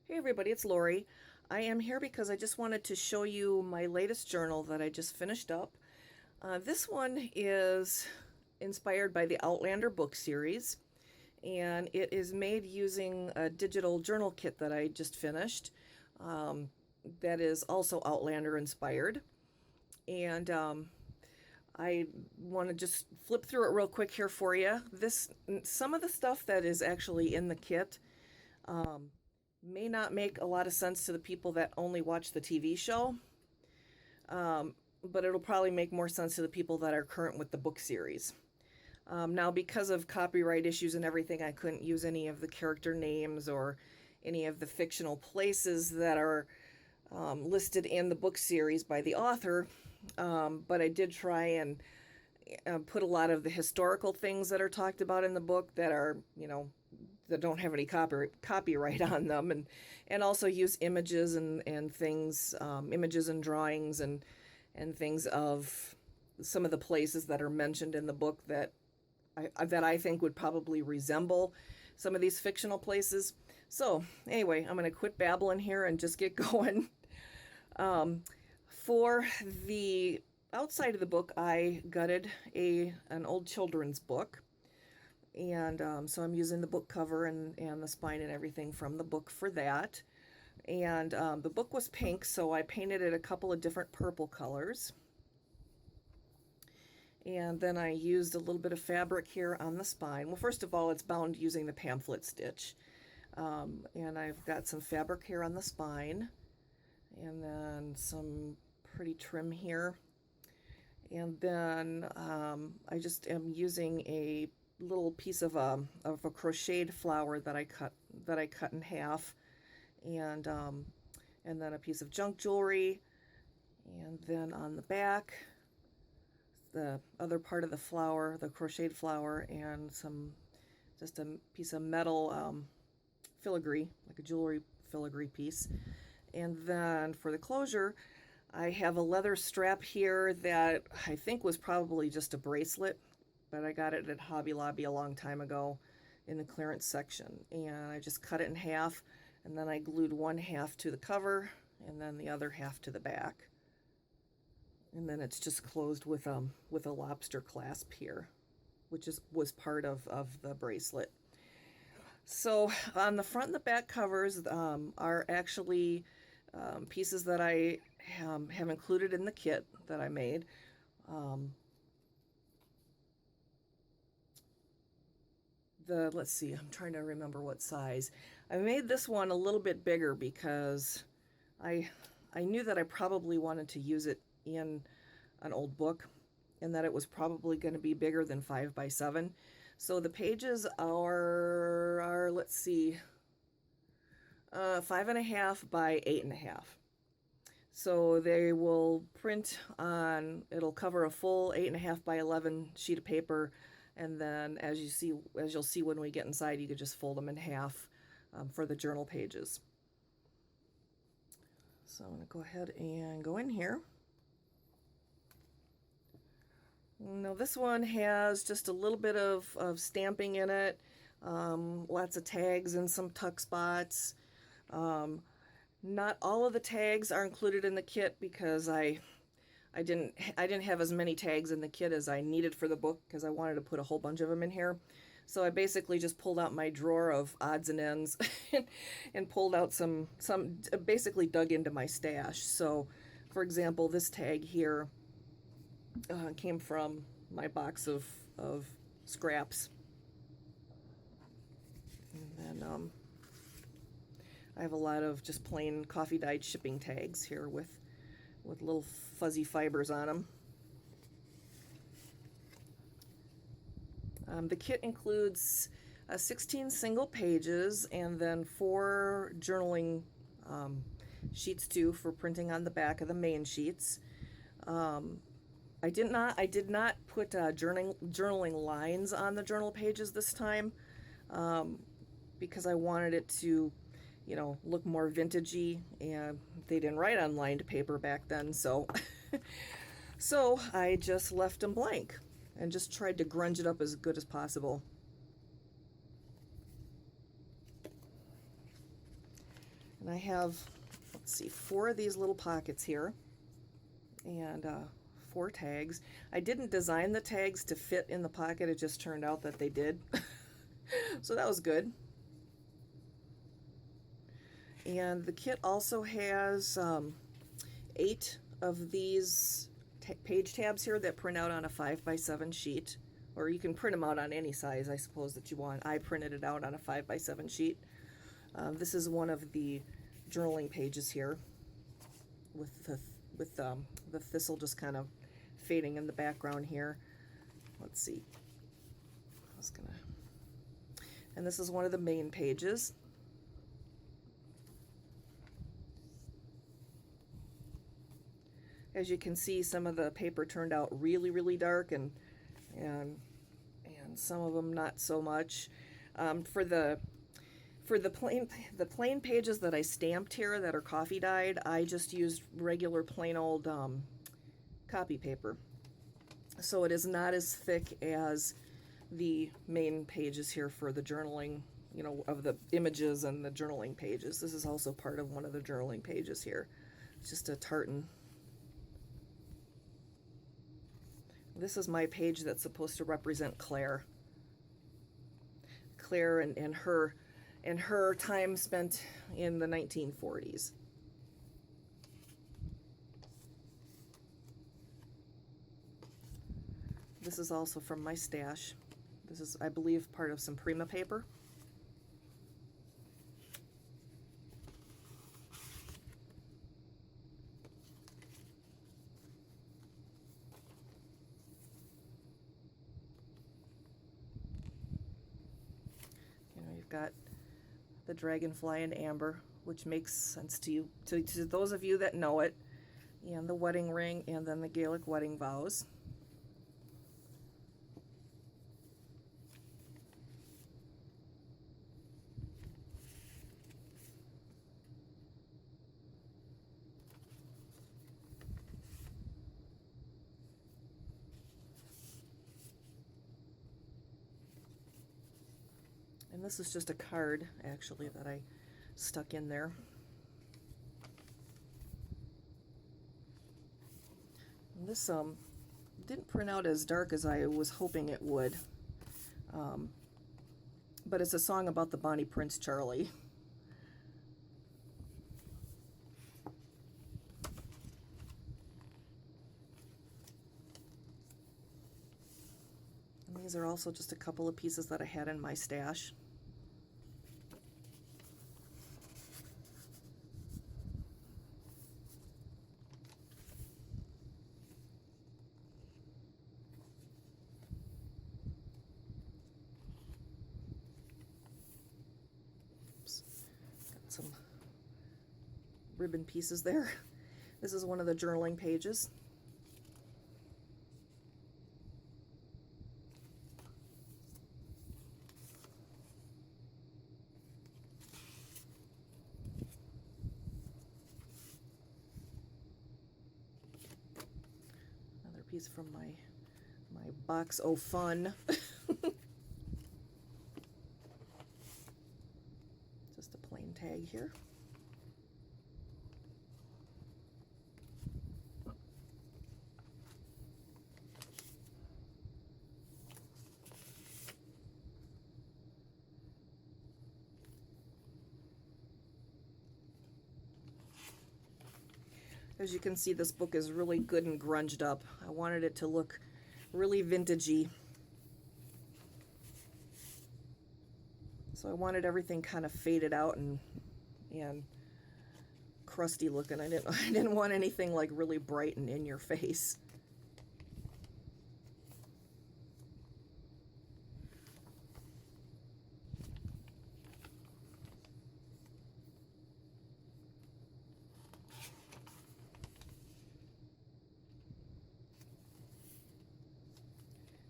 Hey everybody, it's Lori. I am here because I just wanted to show you my latest journal that I just finished up. This one is inspired by the Outlander book series, and it is made using a digital journal kit that I just finished that is also Outlander inspired. And I want to just flip through it real quick here for you. Some of the stuff that is actually in the kit may not make a lot of sense to the people that only watch the TV show, but it'll probably make more sense to the people that are current with the book series. Now, because of copyright issues and everything, I couldn't use any of the character names or any of the fictional places that are listed in the book series by the author, but I did try and put a lot of the historical things that are talked about in the book that are, that don't have any copyright on them, and also use images and things, images and drawings and things of some of the places that are mentioned in the book that I think would probably resemble some of these fictional places. So anyway, I'm going to quit babbling here and just get going. For the outside of the book, I gutted an old children's book, and so I'm using the book cover and the spine and everything from the book for that. And the book was pink, so I painted it a couple of different purple colors. And then I used a little bit of fabric here on the spine. Well, first of all, it's bound using the pamphlet stitch. And I've got some fabric here on the spine, and then some pretty trim here. And then I just am using a little piece of a crocheted flower that I cut in half, and then a piece of junk jewelry, and then on the back, the other part of the flower, the crocheted flower, and just a piece of metal filigree, like a jewelry filigree piece. And then for the closure, I have a leather strap here that I think was probably just a bracelet, but I got it at Hobby Lobby a long time ago in the clearance section. And I just cut it in half, and then I glued one half to the cover and then the other half to the back. And then it's just closed with a lobster clasp here, which was part of the bracelet. So on the front and the back covers are actually pieces that I have included in the kit that I made. Let's see, I'm trying to remember what size. I made this one a little bit bigger because I knew that I probably wanted to use it in an old book, and that it was probably going to be bigger than 5 by 7. So the pages are let's see, 5.5 by 8.5. So they will print on, it'll cover a full 8.5 by 11 sheet of paper, and then as you'll see when we get inside, you could just fold them in half for the journal pages. So I'm going to go ahead and go in here. Now this one has just a little bit of stamping in it, lots of tags and some tuck spots. Not all of the tags are included in the kit because I didn't have as many tags in the kit as I needed for the book, because I wanted to put a whole bunch of them in here. So I basically just pulled out my drawer of odds and ends and pulled out some basically dug into my stash. So for example, this tag here came from my box of scraps. And then I have a lot of just plain coffee dyed shipping tags here with little fuzzy fibers on them. The kit includes 16 single pages and then 4 journaling sheets too for printing on the back of the main sheets. I did not put journaling lines on the journal pages this time, because I wanted it to, look more vintagey, and they didn't write on lined paper back then, so so I just left them blank and just tried to grunge it up as good as possible. And I have, let's see, 4 of these little pockets here, and 4 tags. I didn't design the tags to fit in the pocket, it just turned out that they did. So that was good. And the kit also has 8 of these page tabs here that print out on a 5x7 sheet, or you can print them out on any size, I suppose, that you want. I printed it out on a 5x7 sheet. This is one of the journaling pages here, with the thistle just kind of fading in the background here. Let's see. And this is one of the main pages. As you can see, some of the paper turned out really, really dark, and some of them not so much. For the plain pages that I stamped here that are coffee dyed, I just used regular plain old copy paper. So it is not as thick as the main pages here for the journaling, you know, of the images and the journaling pages. This is also part of one of the journaling pages here. It's just a tartan. This is my page that's supposed to represent Claire. Claire and her time spent in the 1940s. This is also from my stash. This is, I believe, part of some Prima paper. You've got the dragonfly and amber, which makes sense to you, to those of you that know it, and the wedding ring, and then the Gaelic wedding vows. And this is just a card, actually, that I stuck in there. And this didn't print out as dark as I was hoping it would. But it's a song about the Bonnie Prince Charlie. And these are also just a couple of pieces that I had in my stash. Some ribbon pieces there. This is one of the journaling pages. Another piece from my box o' fun. Tag here. As you can see, this book is really good and grunged up. I wanted it to look really vintagey. So I wanted everything kind of faded out and crusty looking. I didn't want anything like really bright and in your face.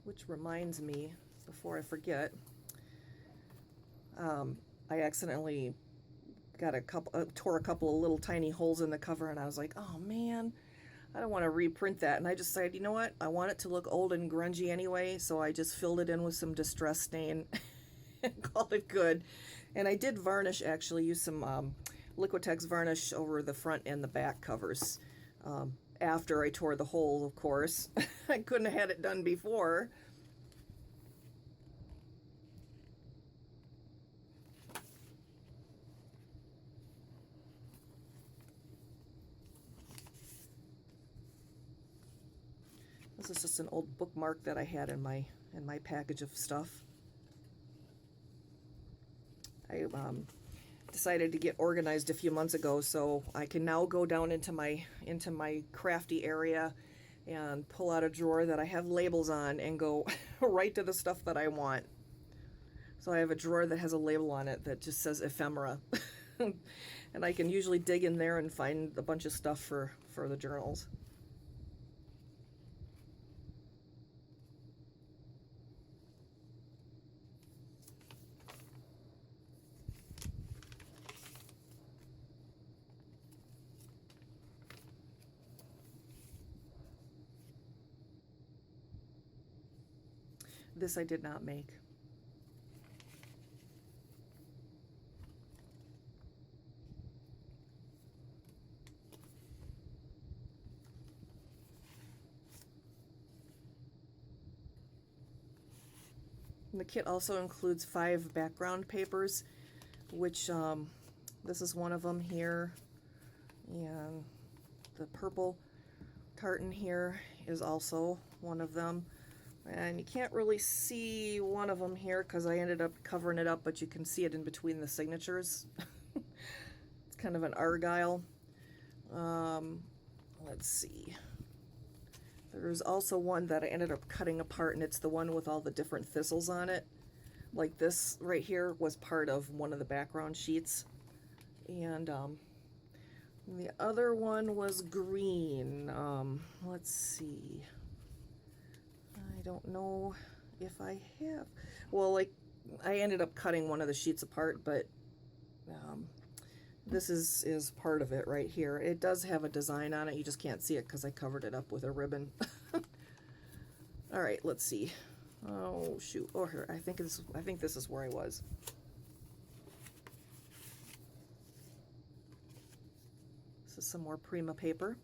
Which reminds me, before I forget, I accidentally got tore a couple of little tiny holes in the cover, and I was like, oh man, I don't want to reprint that. And I just decided, you know what, I want it to look old and grungy anyway, so I just filled it in with some distress stain and called it good. And I did varnish, actually, use some Liquitex varnish over the front and the back covers. After I tore the hole, of course. I couldn't have had it done before. This is just an old bookmark that I had in my package of stuff. I decided to get organized a few months ago, so I can now go down into my crafty area and pull out a drawer that I have labels on and go right to the stuff that I want. So I have a drawer that has a label on it that just says ephemera. And I can usually dig in there and find a bunch of stuff for the journals. This I did not make. And the kit also includes 5 background papers, which this is one of them here, and the purple tartan here is also one of them. And you can't really see one of them here because I ended up covering it up, but you can see it in between the signatures. It's kind of an argyle. Let's see. There's also one that I ended up cutting apart, and it's the one with all the different thistles on it. Like this right here was part of one of the background sheets. And the other one was green. Let's see. I don't know if I have. Well, like, I ended up cutting one of the sheets apart, but this is part of it right here. It does have a design on it. You just can't see it because I covered it up with a ribbon. All right, let's see. Oh shoot! Oh, here. I think this is where I was. This is some more Prima paper.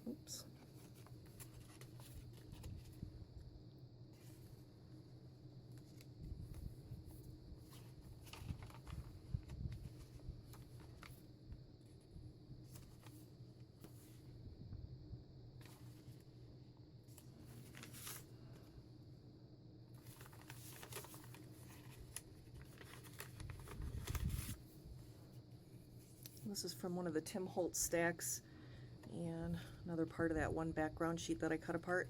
Oops. This is from one of the Tim Holtz stacks, and another part of that one background sheet that I cut apart.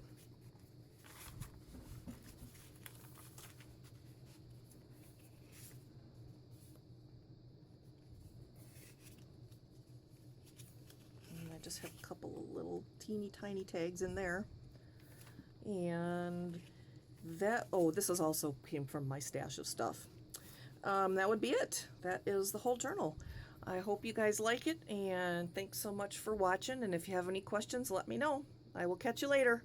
And I just have a couple of little teeny tiny tags in there. And that, oh, this is also came from my stash of stuff. That would be it. That is the whole journal. I hope you guys like it, and thanks so much for watching, and if you have any questions, let me know. I will catch you later.